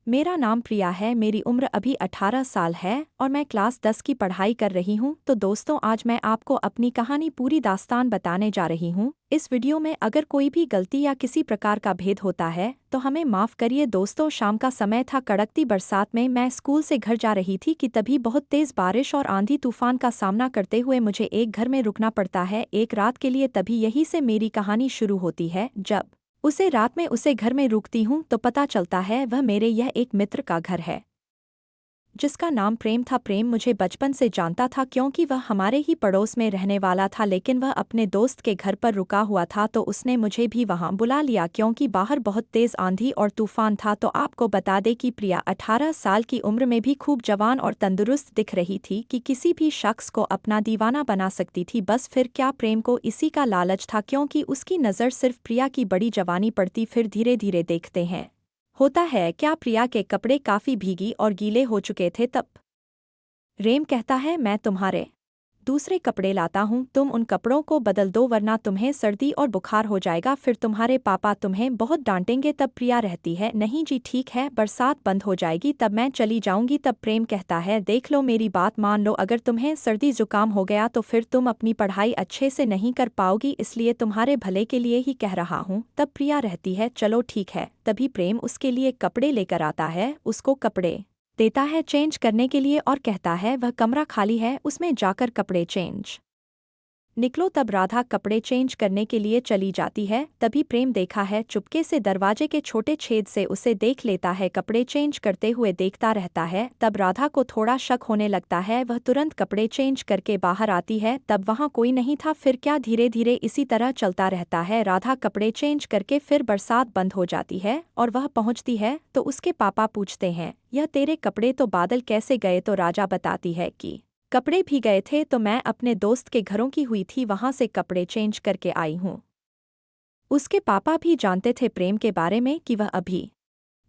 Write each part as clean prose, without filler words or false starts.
मेरा नाम प्रिया है। मेरी उम्र अभी 18 साल है और मैं क्लास 10 की पढ़ाई कर रही हूँ। तो दोस्तों, आज मैं आपको अपनी कहानी पूरी दास्तान बताने जा रही हूँ। इस वीडियो में अगर कोई भी गलती या किसी प्रकार का भेद होता है तो हमें माफ़ करिए। दोस्तों, शाम का समय था। कड़कती बरसात में मैं स्कूल से घर जा रही थी कि तभी बहुत तेज़ बारिश और आंधी तूफान का सामना करते हुए मुझे एक घर में रुकना पड़ता है एक रात के लिए। तभी यही से मेरी कहानी शुरू होती है। जब उसे रात में उसे घर में रुकती हूँ तो पता चलता है वह मेरे यह एक मित्र का घर है जिसका नाम प्रेम था। प्रेम मुझे बचपन से जानता था क्योंकि वह हमारे ही पड़ोस में रहने वाला था, लेकिन वह अपने दोस्त के घर पर रुका हुआ था तो उसने मुझे भी वहां बुला लिया क्योंकि बाहर बहुत तेज आंधी और तूफान था। तो आपको बता दें कि प्रिया 18 साल की उम्र में भी खूब जवान और तंदुरुस्त दिख रही थी कि किसी भी शख्स को अपना दीवाना बना सकती थी। बस फिर क्या, प्रेम को इसी का लालच था क्योंकि उसकी नज़र सिर्फ प्रिया की बड़ी जवानी पड़ती। फिर धीरे धीरे देखते हैं होता है क्या। प्रिया के कपड़े काफ़ी भीगी और गीले हो चुके थे। तब प्रेम कहता है, मैं तुम्हारे दूसरे कपड़े लाता हूँ, तुम उन कपड़ों को बदल दो वरना तुम्हें सर्दी और बुखार हो जाएगा, फिर तुम्हारे पापा तुम्हें बहुत डांटेंगे। तब प्रिया रहती है, नहीं जी ठीक है, बरसात बंद हो जाएगी तब मैं चली जाऊंगी। तब प्रेम कहता है, देख लो मेरी बात मान लो, अगर तुम्हें सर्दी जुकाम हो गया तो फिर तुम अपनी पढ़ाई अच्छे से नहीं कर पाओगी, इसलिए तुम्हारे भले के लिए ही कह रहा हूँ। तब प्रिया रहती है, चलो ठीक है। तभी प्रेम उसके लिए कपड़े लेकर आता है, उसको कपड़े देता है चेंज करने के लिए और कहता है वह कमरा खाली है, उसमें जाकर कपड़े चेंज निकलो। तब राधा कपड़े चेंज करने के लिए चली जाती है। तभी प्रेम देखा है चुपके से दरवाजे के छोटे छेद से उसे देख लेता है, कपड़े चेंज करते हुए देखता रहता है। तब राधा को थोड़ा शक होने लगता है, वह तुरंत कपड़े चेंज करके बाहर आती है। तब वहाँ कोई नहीं था। फिर क्या, धीरे धीरे इसी तरह चलता रहता है। राधा कपड़े चेंज करके फिर बरसात बंद हो जाती है और वह पहुँचती है तो उसके पापा पूछते हैं, यह तेरे कपड़े तो बादल कैसे गए। तो राजा बताती है कि कपड़े भी गए थे तो मैं अपने दोस्त के घरों की हुई थी, वहां से कपड़े चेंज करके आई हूँ। उसके पापा भी जानते थे प्रेम के बारे में कि वह अभी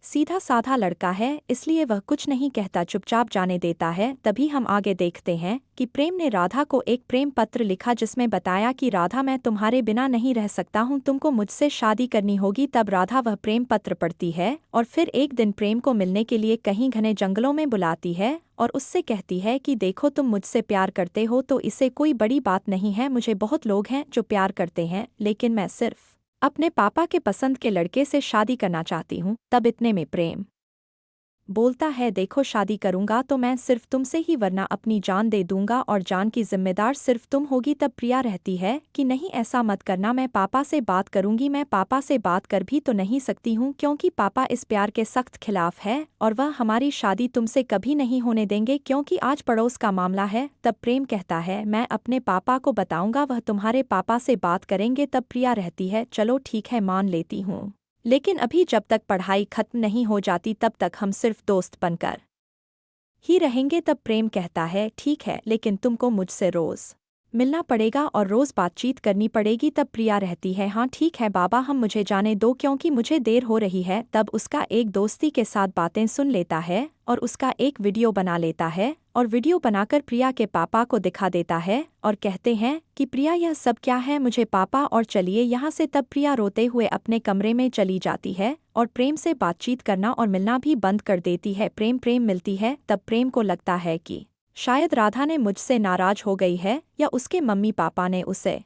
सीधा साधा लड़का है, इसलिए वह कुछ नहीं कहता, चुपचाप जाने देता है। तभी हम आगे देखते हैं कि प्रेम ने राधा को एक प्रेम पत्र लिखा जिसमें बताया कि राधा, मैं तुम्हारे बिना नहीं रह सकता हूँ, तुमको मुझसे शादी करनी होगी। तब राधा वह प्रेम पत्र पढ़ती है और फिर एक दिन प्रेम को मिलने के लिए कहीं घने जंगलों में बुलाती है और उससे कहती है कि देखो, तुम मुझसे प्यार करते हो तो इसे कोई बड़ी बात नहीं है, मुझे बहुत लोग हैं जो प्यार करते हैं, लेकिन मैं सिर्फ अपने पापा के पसंद के लड़के से शादी करना चाहती हूँ। तब इतने में प्रेम बोलता है, देखो शादी करूंगा तो मैं सिर्फ तुमसे ही, वरना अपनी जान दे दूंगा और जान की जिम्मेदार सिर्फ तुम होगी। तब प्रिया रहती है कि नहीं, ऐसा मत करना, मैं पापा से बात करूंगी। मैं पापा से बात कर भी तो नहीं सकती हूँ क्योंकि पापा इस प्यार के सख्त खिलाफ है और वह हमारी शादी तुमसे कभी नहीं होने देंगे क्योंकि आज पड़ोस का मामला है। तब प्रेम कहता है, मैं अपने पापा को बताऊंगा, वह तुम्हारे पापा से बात करेंगे। तब प्रिया रहती है, चलो ठीक है, मान लेती हूँ, लेकिन अभी जब तक पढ़ाई खत्म नहीं हो जाती तब तक हम सिर्फ दोस्त बनकर ही रहेंगे। तब प्रेम कहता है, ठीक है, लेकिन तुमको मुझसे रोज़ मिलना पड़ेगा और रोज़ बातचीत करनी पड़ेगी। तब प्रिया रहती है, हाँ ठीक है बाबा, हम मुझे जाने दो क्योंकि मुझे देर हो रही है। तब उसका एक दोस्ती के साथ बातें सुन लेता है और उसका एक वीडियो बना लेता है और वीडियो बनाकर प्रिया के पापा को दिखा देता है और कहते हैं कि प्रिया, यह सब क्या है, मुझे पापा और चलिए यहाँ से। तब प्रिया रोते हुए अपने कमरे में चली जाती है और प्रेम से बातचीत करना और मिलना भी बंद कर देती है। प्रेम मिलती है। तब प्रेम को लगता है कि शायद राधा ने मुझसे नाराज हो गई है या उसके मम्मी पापा ने उसे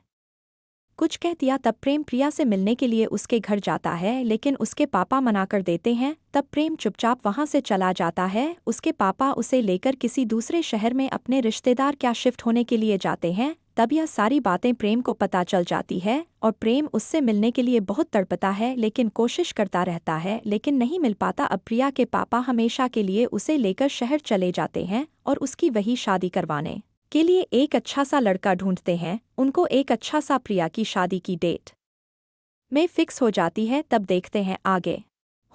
कुछ कह दिया। तब प्रेम प्रिया से मिलने के लिए उसके घर जाता है, लेकिन उसके पापा मना कर देते हैं। तब प्रेम चुपचाप वहां से चला जाता है। उसके पापा उसे लेकर किसी दूसरे शहर में अपने रिश्तेदार क्या शिफ्ट होने के लिए जाते हैं। तब यह सारी बातें प्रेम को पता चल जाती है और प्रेम उससे मिलने के लिए बहुत तड़पता है, लेकिन कोशिश करता रहता है, लेकिन नहीं मिल पाता। अब प्रिया के पापा हमेशा के लिए उसे लेकर शहर चले जाते हैं और उसकी वही शादी करवाने के लिए एक अच्छा सा लड़का ढूंढते हैं। उनको एक अच्छा सा प्रिया की शादी की डेट में फिक्स हो जाती है। तब देखते हैं आगे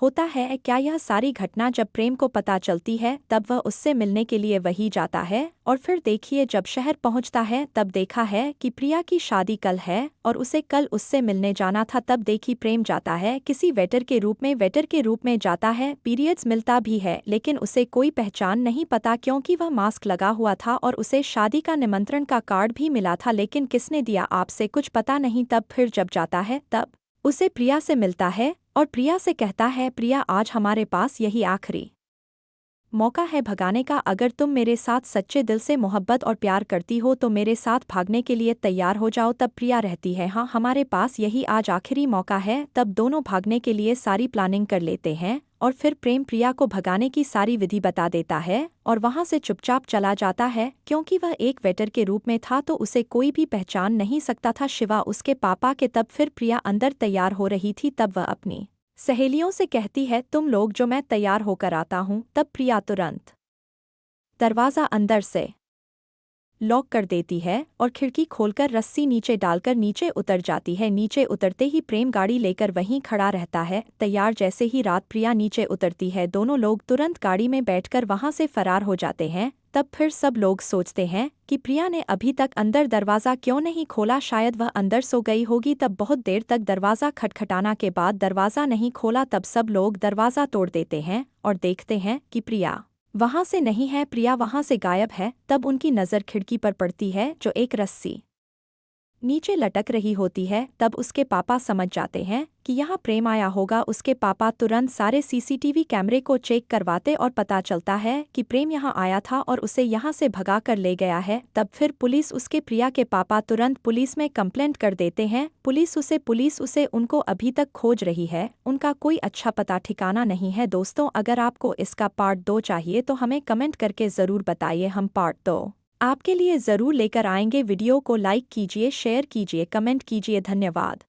होता है क्या। यह सारी घटना जब प्रेम को पता चलती है तब वह उससे मिलने के लिए वही जाता है और फिर देखिए जब शहर पहुंचता है तब देखा है कि प्रिया की शादी कल है और उसे कल उससे मिलने जाना था। तब देखी प्रेम जाता है किसी वेटर के रूप में जाता है। पीरियड्स मिलता भी है, लेकिन उसे कोई पहचान नहीं पता क्योंकि वह मास्क लगा हुआ था और उसे शादी का निमंत्रण का कार्ड भी मिला था, लेकिन किसने दिया आपसे कुछ पता नहीं। तब फिर जब जाता है तब उसे प्रिया से मिलता है और प्रिया से कहता है, प्रिया आज हमारे पास यही आखिरी मौका है भगाने का। अगर तुम मेरे साथ सच्चे दिल से मोहब्बत और प्यार करती हो तो मेरे साथ भागने के लिए तैयार हो जाओ। तब प्रिया रहती है, हाँ हमारे पास यही आज आखिरी मौका है। तब दोनों भागने के लिए सारी प्लानिंग कर लेते हैं और फिर प्रेम प्रिया को भगाने की सारी विधि बता देता है और वहां से चुपचाप चला जाता है। क्योंकि वह एक वेटर के रूप में था तो उसे कोई भी पहचान नहीं सकता था, शिवा उसके पापा के। तब फिर प्रिया अंदर तैयार हो रही थी, तब वह अपनी सहेलियों से कहती है, तुम लोग जो, मैं तैयार होकर आता हूँ। तब प्रिया तुरंत दरवाज़ा अंदर से लॉक कर देती है और खिड़की खोलकर रस्सी नीचे डालकर नीचे उतर जाती है। नीचे उतरते ही प्रेम गाड़ी लेकर वहीं खड़ा रहता है तैयार। जैसे ही रात प्रिया नीचे उतरती है दोनों लोग तुरंत गाड़ी में बैठकर वहां से फरार हो जाते हैं। तब फिर सब लोग सोचते हैं कि प्रिया ने अभी तक अंदर दरवाज़ा क्यों नहीं खोला, शायद वह अंदर सो गई होगी। तब बहुत देर तक दरवाज़ा खटखटाना के बाद दरवाज़ा नहीं खोला। तब सब लोग दरवाज़ा तोड़ देते हैं और देखते हैं कि प्रिया वहां से नहीं है, प्रिया वहां से गायब है। तब उनकी नज़र खिड़की पर पड़ती है जो एक रस्सी नीचे लटक रही होती है। तब उसके पापा समझ जाते हैं कि यहाँ प्रेम आया होगा। उसके पापा तुरंत सारे सीसीटीवी कैमरे को चेक करवाते और पता चलता है कि प्रेम यहाँ आया था और उसे यहाँ से भगा कर ले गया है। तब फिर पुलिस उसके प्रिया के पापा तुरंत पुलिस में कंप्लेंट कर देते हैं। पुलिस उसे उनको अभी तक खोज रही है, उनका कोई अच्छा पता ठिकाना नहीं है। दोस्तों अगर आपको इसका पार्ट 2 चाहिए तो हमें कमेंट करके ज़रूर बताइए, हम पार्ट 2 आपके लिए ज़रूर लेकर आएंगे। वीडियो को लाइक कीजिए, शेयर कीजिए, कमेंट कीजिए। धन्यवाद।